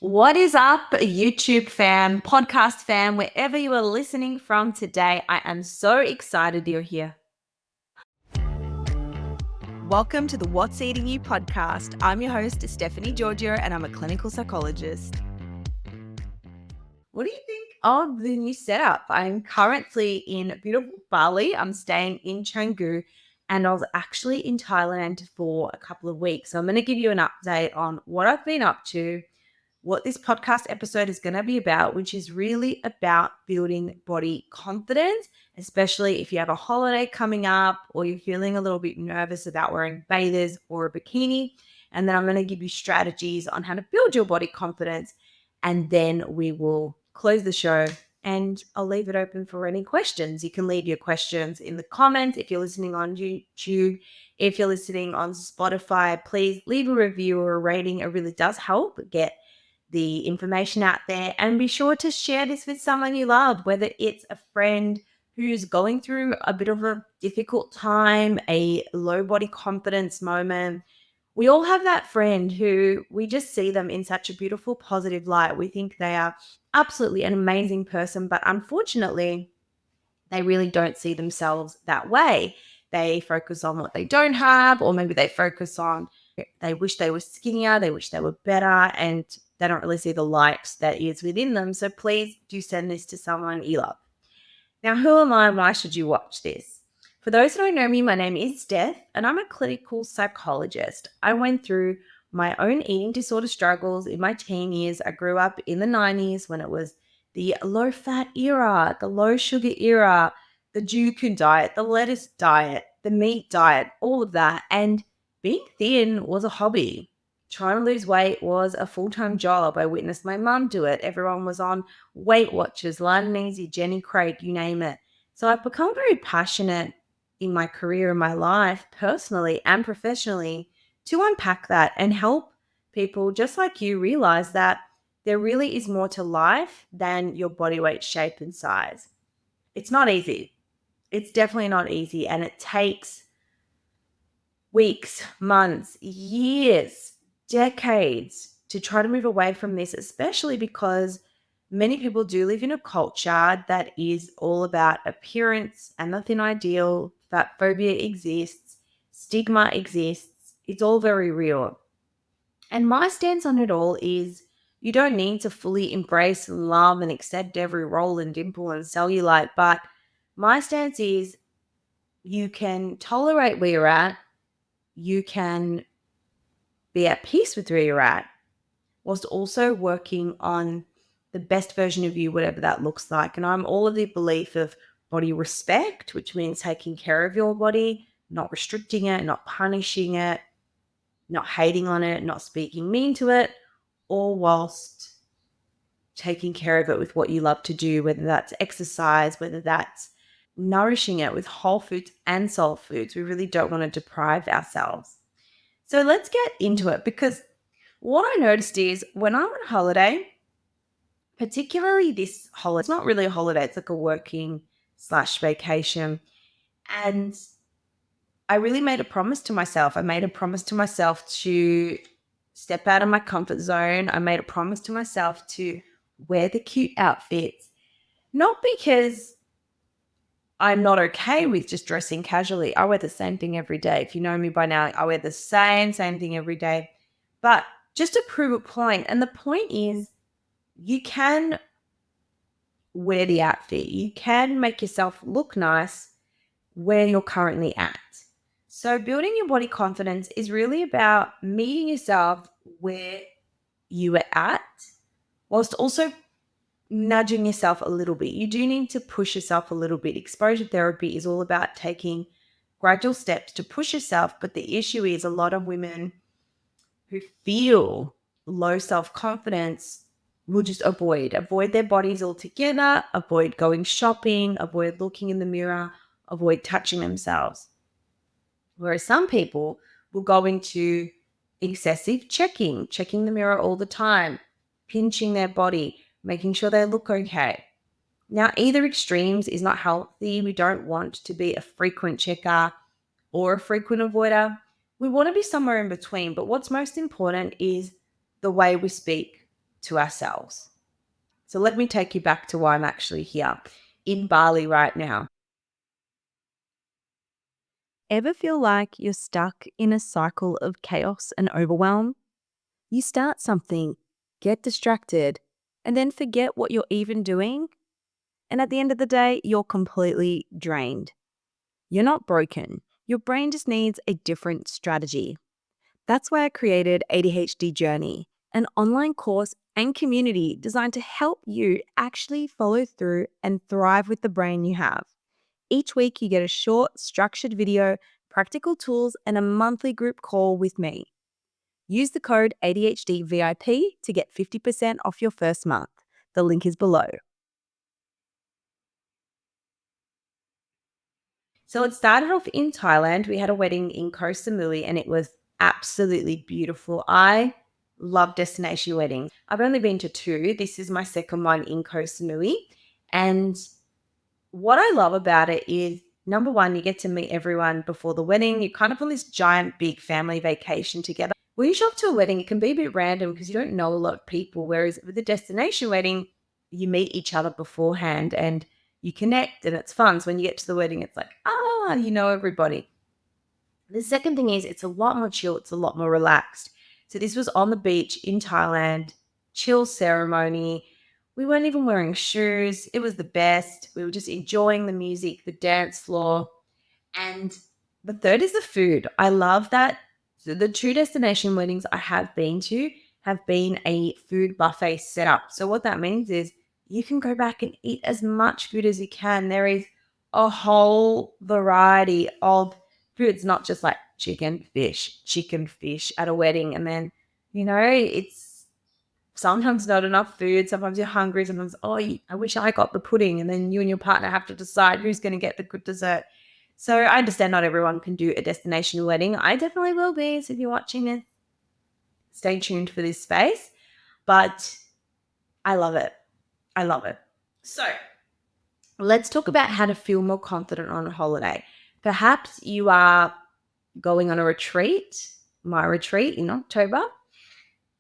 What is up, YouTube fam, podcast fam, wherever you are listening from today? I am so excited you're here. Welcome to the What's Eating You podcast. I'm your host, Stephanie Giorgio, and I'm a clinical psychologist. What do you think of the new setup? I'm currently in beautiful Bali. I'm staying in Canggu, and I was actually in Thailand for a couple of weeks. So I'm going to give you an update on what I've been up to, what this podcast episode is going to be about, which is really about building body confidence, especially if you have a holiday coming up or you're feeling a little bit nervous about wearing bathers or a bikini. And then I'm going to give you strategies on how to build your body confidence. And then we will close the show and I'll leave it open for any questions. You can leave your questions in the comments if you're listening on YouTube. If you're listening on Spotify, please leave a review or a rating. It really does help get the information out there, and be sure to share this with someone you love, whether it's a friend who's going through a bit of a difficult time, a low body confidence moment. We all have that friend who we just see them in such a beautiful, positive light. We think they are absolutely an amazing person, but unfortunately, they really don't see themselves that way. They focus on what they don't have, or maybe they focus on they wish they were skinnier, they wish they were better, and they don't really see the light that is within them. So please do send this to someone you love. Now, who am I and why should you watch this? For those who don't know me, my name is Steph, and I'm a clinical psychologist. I went through my own eating disorder struggles in my teen years. I grew up in the 90s when it was the low-fat era, the low-sugar era, the Juku diet, the lettuce diet, the meat diet, all of that. And being thin was a hobby. Trying to lose weight was a full-time job. I witnessed my mum do it. Everyone was on Weight Watchers, Light Easy, Jenny Craig, you name it. So I've become very passionate in my career, in my life, personally and professionally, to unpack that and help people just like you realize that there really is more to life than your body weight, shape, and size. It's not easy. It's definitely not easy. And it takes weeks, months, years, decades to try to move away from this, especially because many people do live in a culture that is all about appearance and the thin ideal. Fat phobia exists, stigma exists. It's all very real. And my stance on it all is you don't need to fully embrace and love and accept every roll and dimple and cellulite, but my stance is you can tolerate where you're at, you can be at peace with where you're at, whilst also working on the best version of you, whatever that looks like. And I'm all of the belief of body respect, which means taking care of your body, not restricting it, not punishing it, not hating on it, not speaking mean to it, all whilst taking care of it with what you love to do, whether that's exercise, whether that's nourishing it with whole foods and soul foods. We really don't want to deprive ourselves. So let's get into it, because what I noticed is when I'm on holiday, particularly this holiday, it's not really a holiday, it's like a working/vacation. And I really made a promise to myself. I made a promise to myself to step out of my comfort zone. I made a promise to myself to wear the cute outfits, not because I'm not okay with just dressing casually. I wear the same thing every day. If you know me by now, I wear the same thing every day. But just to prove a point, and the point is you can wear the outfit. You can make yourself look nice where you're currently at. So building your body confidence is really about meeting yourself where you are at, whilst also nudging yourself a little bit. You do need to push yourself a little bit. Exposure therapy is all about taking gradual steps to push yourself. But the issue is a lot of women who feel low self-confidence will just avoid their bodies altogether, avoid going shopping, avoid looking in the mirror, avoid touching themselves. Whereas some people will go into excessive checking the mirror all the time, pinching their body, making sure they look okay. Now, either extremes is not healthy. We don't want to be a frequent checker or a frequent avoider. We want to be somewhere in between. But what's most important is the way we speak, to ourselves. So let me take you back to why I'm actually here in Bali right now. Ever feel like you're stuck in a cycle of chaos and overwhelm? You start something, get distracted, and then forget what you're even doing. And at the end of the day, you're completely drained. You're not broken. Your brain just needs a different strategy. That's why I created ADHD Journey, an online course and community designed to help you actually follow through and thrive with the brain you have. Each week, you get a short, structured video, practical tools, and a monthly group call with me. Use the code ADHD VIP to get 50% off your first month. The link is below. So it started off in Thailand. We had a wedding in Koh Samui and it was absolutely beautiful. I love destination weddings. I've only been to two. This is my second one in Koh Samui. And what I love about it is, number one, you get to meet everyone before the wedding. You're kind of on this giant, big family vacation together. When you show up to a wedding, it can be a bit random because you don't know a lot of people. Whereas with a destination wedding, you meet each other beforehand and you connect and it's fun. So when you get to the wedding, it's like, you know everybody. The second thing is it's a lot more chill. It's a lot more relaxed. So this was on the beach in Thailand, chill ceremony. We weren't even wearing shoes. It was the best. We were just enjoying the music, the dance floor. And the third is the food. I love that. So the two destination weddings I have been to have been a food buffet setup. So what that means is you can go back and eat as much food as you can. There is a whole variety of foods, not just like chicken, fish at a wedding. And then, it's sometimes not enough food. Sometimes you're hungry. Sometimes, I wish I got the pudding. And then you and your partner have to decide who's going to get the good dessert. So I understand not everyone can do a destination wedding. I definitely will be. So if you're watching it, stay tuned for this space. But I love it. I love it. So let's talk about how to feel more confident on a holiday. Perhaps you are going on a retreat, my retreat in October.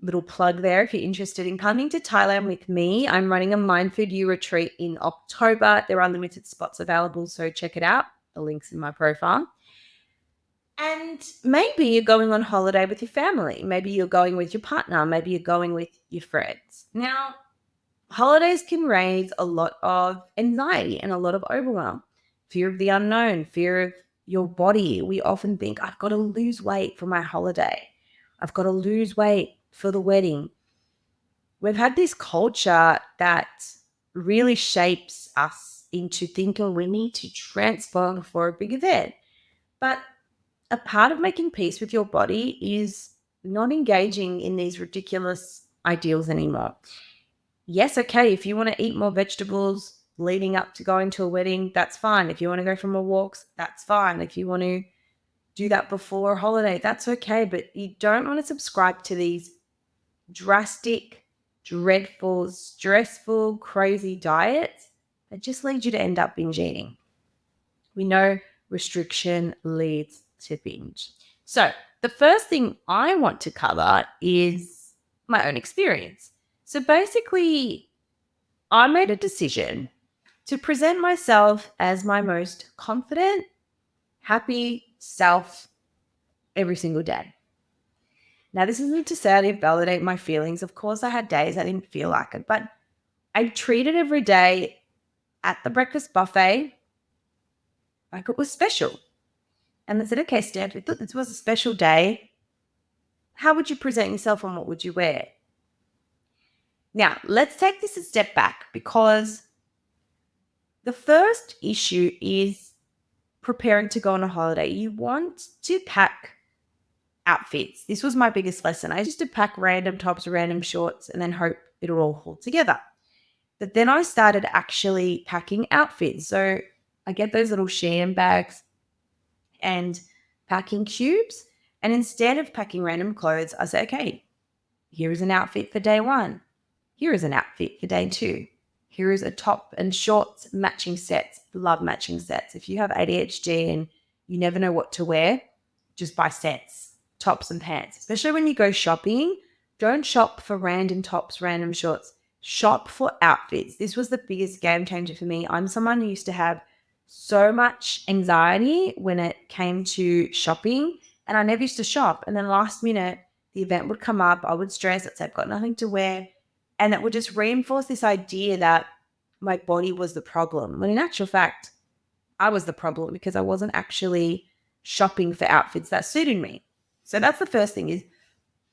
Little plug there if you're interested in coming to Thailand with me. I'm running a Mind Food You retreat in October. There are limited spots available, so check it out. The link's in my profile. And maybe you're going on holiday with your family. Maybe you're going with your partner. Maybe you're going with your friends. Now, holidays can raise a lot of anxiety and a lot of overwhelm. Fear of the unknown, fear of your body. We often think, I've got to lose weight for my holiday. I've got to lose weight for the wedding. We've had this culture that really shapes us into thinking we need to transform for a big event. But a part of making peace with your body is not engaging in these ridiculous ideals anymore. Yes, okay, if you want to eat more vegetables leading up to going to a wedding, that's fine. If you want to go for more walks, that's fine. If you want to do that before a holiday, that's okay. But you don't want to subscribe to these drastic, dreadful, stressful, crazy diets that just lead you to end up binge eating. We know restriction leads to binge. So the first thing I want to cover is my own experience. So basically, I made a decision to present myself as my most confident, happy self every single day. Now, this isn't to say I didn't validate my feelings. Of course, I had days I didn't feel like it, but I treated every day at the breakfast buffet like it was special. And I said, okay, Steph, if this was a special day, how would you present yourself and what would you wear? Now, let's take this a step back because the first issue is preparing to go on a holiday. You want to pack outfits. This was my biggest lesson. I used to pack random tops, random shorts, and then hope it'll all hold together. But then I started actually packing outfits. So I get those little Shein bags and packing cubes. And instead of packing random clothes, I say, okay, here is an outfit for day one. Here is an outfit for day two. Here is a top and shorts matching sets. Love matching sets. If you have ADHD and you never know what to wear, just buy sets, tops and pants. Especially when you go shopping, Don't shop for random tops, random shorts. Shop for outfits. This was the biggest game changer for me. I'm someone who used to have so much anxiety when it came to shopping, and I never used to shop. And then last minute, the event would come up. I would stress. I'd say I've got nothing to wear. And it would just reinforce this idea that my body was the problem. When in actual fact, I was the problem because I wasn't actually shopping for outfits that suited me. So that's the first thing is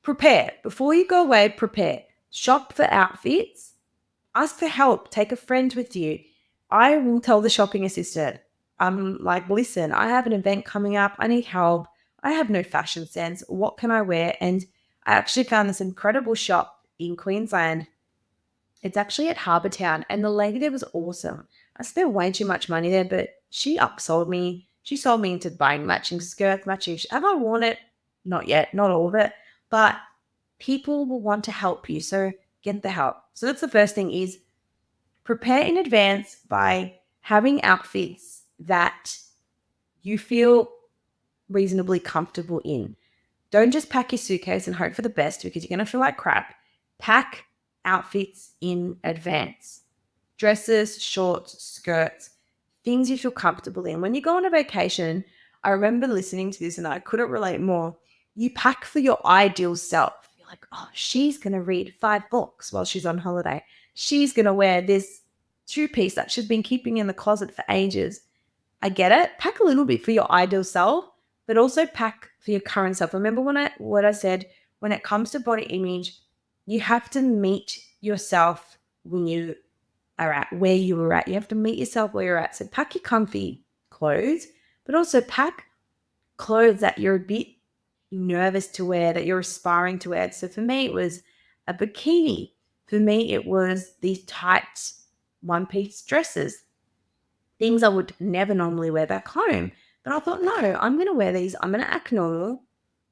prepare. Before you go away, prepare. Shop for outfits. Ask for help. Take a friend with you. I will tell the shopping assistant, I'm like, listen, I have an event coming up. I need help. I have no fashion sense. What can I wear? And I actually found this incredible shop in Queensland. It's actually at Harbour Town, and the lady there was awesome. I spent way too much money there, but she upsold me. She sold me into buying matching skirts, matching. Have I worn it? Not yet, not all of it, but people will want to help you. So get the help. So that's the first thing is prepare in advance by having outfits that you feel reasonably comfortable in. Don't just pack your suitcase and hope for the best because you're going to feel like crap. Pack outfits in advance. Dresses, shorts, skirts, things you feel comfortable in. When you go on a vacation, I remember listening to this and I couldn't relate more. You pack for your ideal self. You're like, oh, she's going to read 5 books while she's on holiday. She's going to wear this 2-piece that she's been keeping in the closet for ages. I get it. Pack a little bit for your ideal self, but also pack for your current self. Remember what I said, when it comes to body image, you have to meet yourself when you are at where you were at. You have to meet yourself where you're at. So pack your comfy clothes, but also pack clothes that you're a bit nervous to wear, that you're aspiring to wear. So for me, it was a bikini. For me, it was these tight one-piece dresses, things I would never normally wear back home. But I thought, no, I'm going to wear these. I'm going to act normal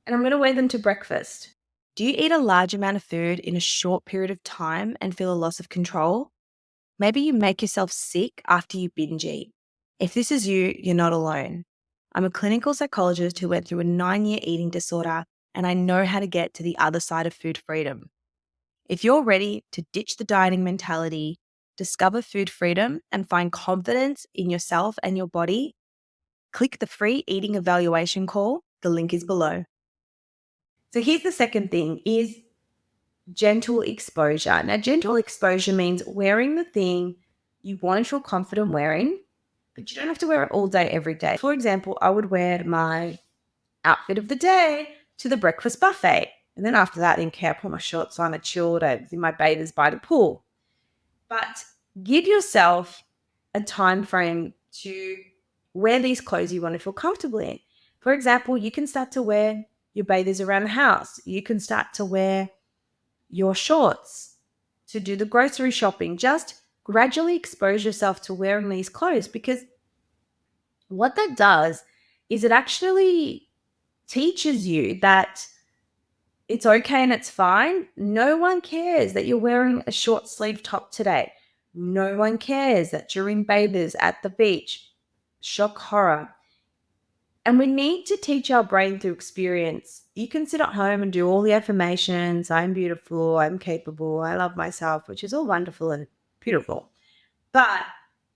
and I'm going to wear them to breakfast. Do you eat a large amount of food in a short period of time and feel a loss of control? Maybe you make yourself sick after you binge eat. If this is you, you're not alone. I'm a clinical psychologist who went through a 9-year eating disorder, and I know how to get to the other side of food freedom. If you're ready to ditch the dieting mentality, discover food freedom, and find confidence in yourself and your body, click the free eating evaluation call. The link is below. So here's the second thing is gentle exposure. Now, gentle exposure means wearing the thing you want to feel confident wearing, but you don't have to wear it all day, every day. For example, I would wear my outfit of the day to the breakfast buffet. And then after that, in care, I put my shorts on, I chilled, I was in my bathers by the pool. But give yourself a time frame to wear these clothes you want to feel comfortable in. For example, you can start to wear your bathers around the house. You can start to wear your shorts to do the grocery shopping. Just gradually expose yourself to wearing these clothes, because what that does is it actually teaches you that it's okay and it's fine. No one cares that you're wearing a short sleeve top today. No one cares that you're in bathers at the beach. Shock horror. And we need to teach our brain through experience. You can sit at home and do all the affirmations. I'm beautiful. I'm capable. I love myself, which is all wonderful and beautiful. But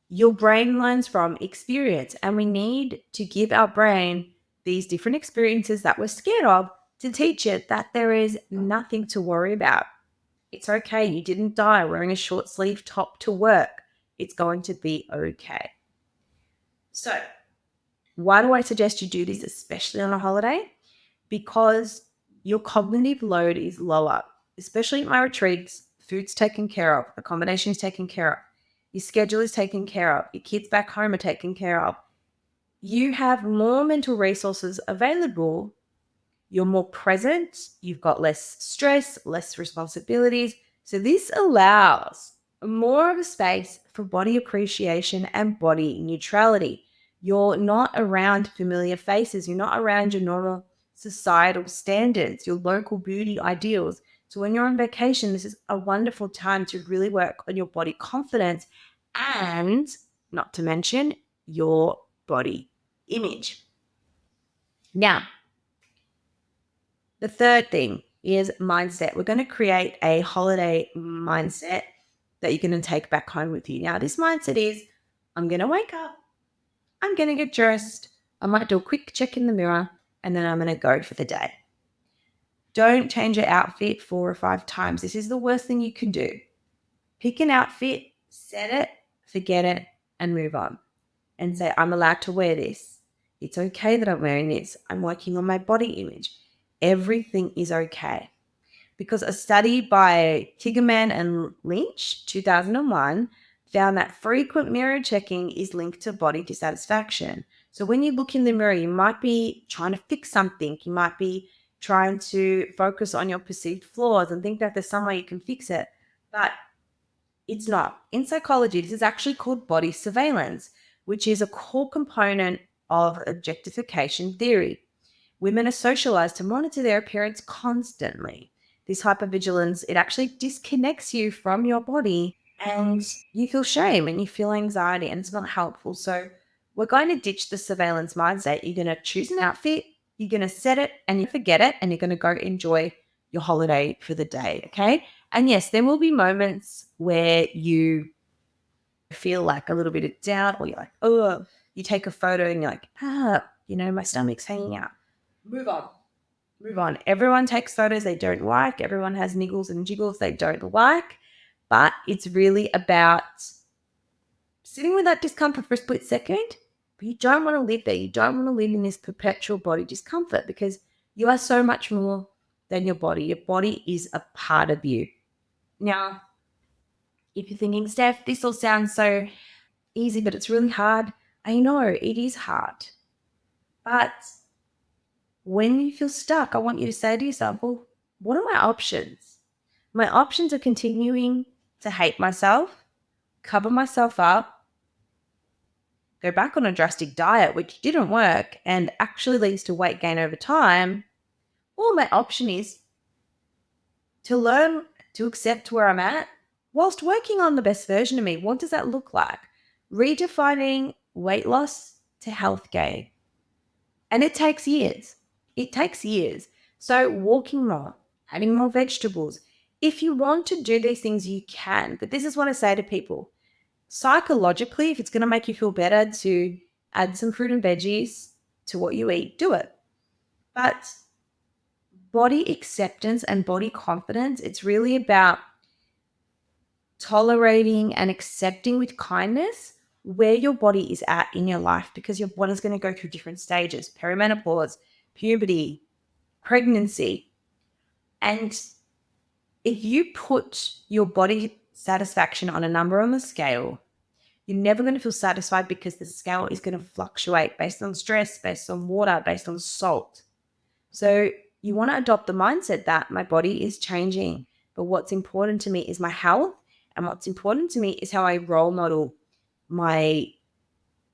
your brain learns from experience, and we need to give our brain these different experiences that we're scared of to teach it that there is nothing to worry about. It's okay. You didn't die wearing a short sleeve top to work. It's going to be okay. So, why do I suggest you do this, especially on a holiday? Because your cognitive load is lower, especially at my retreats. Food's taken care of, accommodation is taken care of, your schedule is taken care of, your kids back home are taken care of. You have more mental resources available. You're more present. You've got less stress, less responsibilities. So this allows more of a space for body appreciation and body neutrality. You're not around familiar faces. You're not around your normal societal standards, your local beauty ideals. So when you're on vacation, this is a wonderful time to really work on your body confidence and, not to mention, your body image. Now, the third thing is mindset. We're going to create a holiday mindset that you're going to take back home with you. Now, this mindset is I'm going to wake up, I'm going to get dressed, I might do a quick check in the mirror, and then I'm going to go for the day. Don't change your outfit 4 or 5 times. This is the worst thing you can do. Pick an outfit, set it, forget it, and move on. And say, I'm allowed to wear this. It's okay that I'm wearing this. I'm working on my body image. Everything is okay. Because a study by Tigerman and Lynch, 2001, found that frequent mirror checking is linked to body dissatisfaction. So when you look in the mirror, you might be trying to fix something. You might be trying to focus on your perceived flaws and think that there's some way you can fix it. But it's not. In psychology, this is actually called body surveillance, which is a core component of objectification theory. Women are socialized to monitor their appearance constantly. This hypervigilance, it actually disconnects you from your body and you feel shame and you feel anxiety, and it's not helpful. So we're going to ditch the surveillance mindset. You're going to choose an outfit, you're going to set it and you forget it, and you're going to go enjoy your holiday for the day, okay? And yes, there will be moments where you feel like a little bit of doubt, or you're like, oh, you take a photo and you're like, my stomach's hanging out. Move on. Move on. Everyone takes photos they don't like. Everyone has niggles and jiggles they don't like. But it's really about sitting with that discomfort for a split second. But you don't want to live there. You don't want to live in this perpetual body discomfort, because you are so much more than your body. Your body is a part of you. Now, if you're thinking, Steph, this all sounds so easy, but it's really hard. I know it is hard. But when you feel stuck, I want you to say to yourself, well, what are my options? My options are continuing to hate myself, cover myself up, go back on a drastic diet, which didn't work and actually leads to weight gain over time. Or my option is to learn to accept where I'm at whilst working on the best version of me. What does that look like? Redefining weight loss to health gain. And it takes years. It takes years. So walking more, having more vegetables. If you want to do these things, you can. But this is what I say to people. Psychologically, if it's going to make you feel better to add some fruit and veggies to what you eat, do it. But body acceptance and body confidence, it's really about tolerating and accepting with kindness where your body is at in your life, because your body's going to go through different stages: perimenopause, puberty, pregnancy. And if you put your body satisfaction on a number on the scale, you're never going to feel satisfied, because the scale is going to fluctuate based on stress, based on water, based on salt. So you want to adopt the mindset that my body is changing, but what's important to me is my health, and what's important to me is how I role model my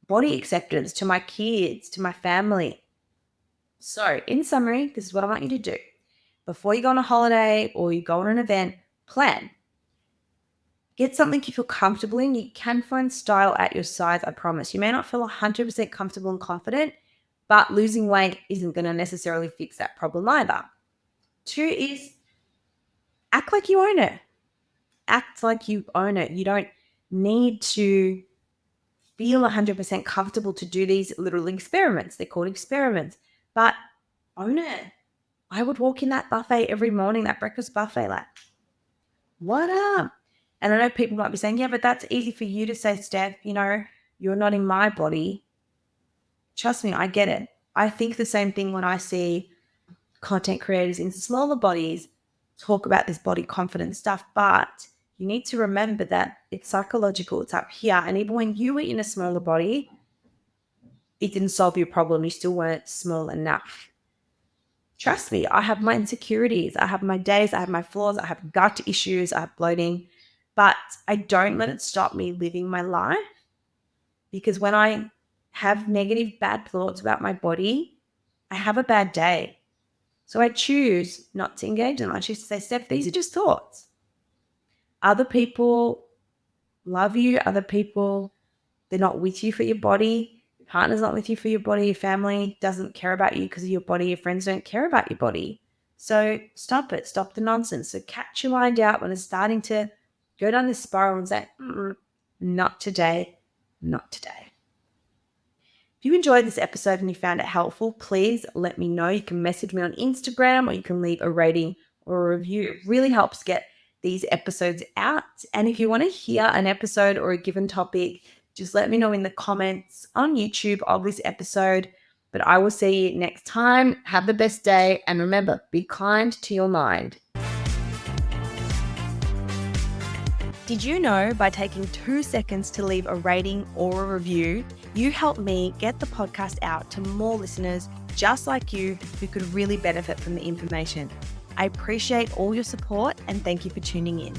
body acceptance to my kids, to my family. So in summary, this is what I want you to do. Before you go on a holiday or you go on an event, plan. Get something you feel comfortable in. You can find style at your size, I promise. You may not feel 100% comfortable and confident, but losing weight isn't going to necessarily fix that problem either. 2 is act like you own it. Act like you own it. You don't need to feel 100% comfortable to do these little experiments. They're called experiments, but own it. I would walk in that buffet every morning, that breakfast buffet, like, what up? And I know people might be saying, yeah, but that's easy for you to say, Steph, you're not in my body. Trust me, I get it. I think the same thing when I see content creators in smaller bodies talk about this body confidence stuff, but you need to remember that it's psychological, it's up here. And even when you were in a smaller body, it didn't solve your problem. You still weren't small enough. Trust me, I have my insecurities. I have my days, I have my flaws, I have gut issues, I have bloating, but I don't let it stop me living my life, because when I have negative, bad thoughts about my body, I have a bad day. So I choose not to engage in them. I choose to say, Steph, these are just thoughts. Other people love you. Other people, they're not with you for your body. Your partner's not with you for your body. Your family doesn't care about you because of your body. Your friends don't care about your body. So stop it. Stop the nonsense. So catch your mind out when it's starting to go down this spiral and say, not today, not today. If you enjoyed this episode and you found it helpful, please let me know. You can message me on Instagram or you can leave a rating or a review. It really helps get these episodes out. And if you want to hear an episode or a given topic, just let me know in the comments on YouTube of this episode. But I will see you next time. Have the best day. And remember, be kind to your mind. Did you know by taking 2 seconds to leave a rating or a review, you help me get the podcast out to more listeners just like you who could really benefit from the information? I appreciate all your support and thank you for tuning in.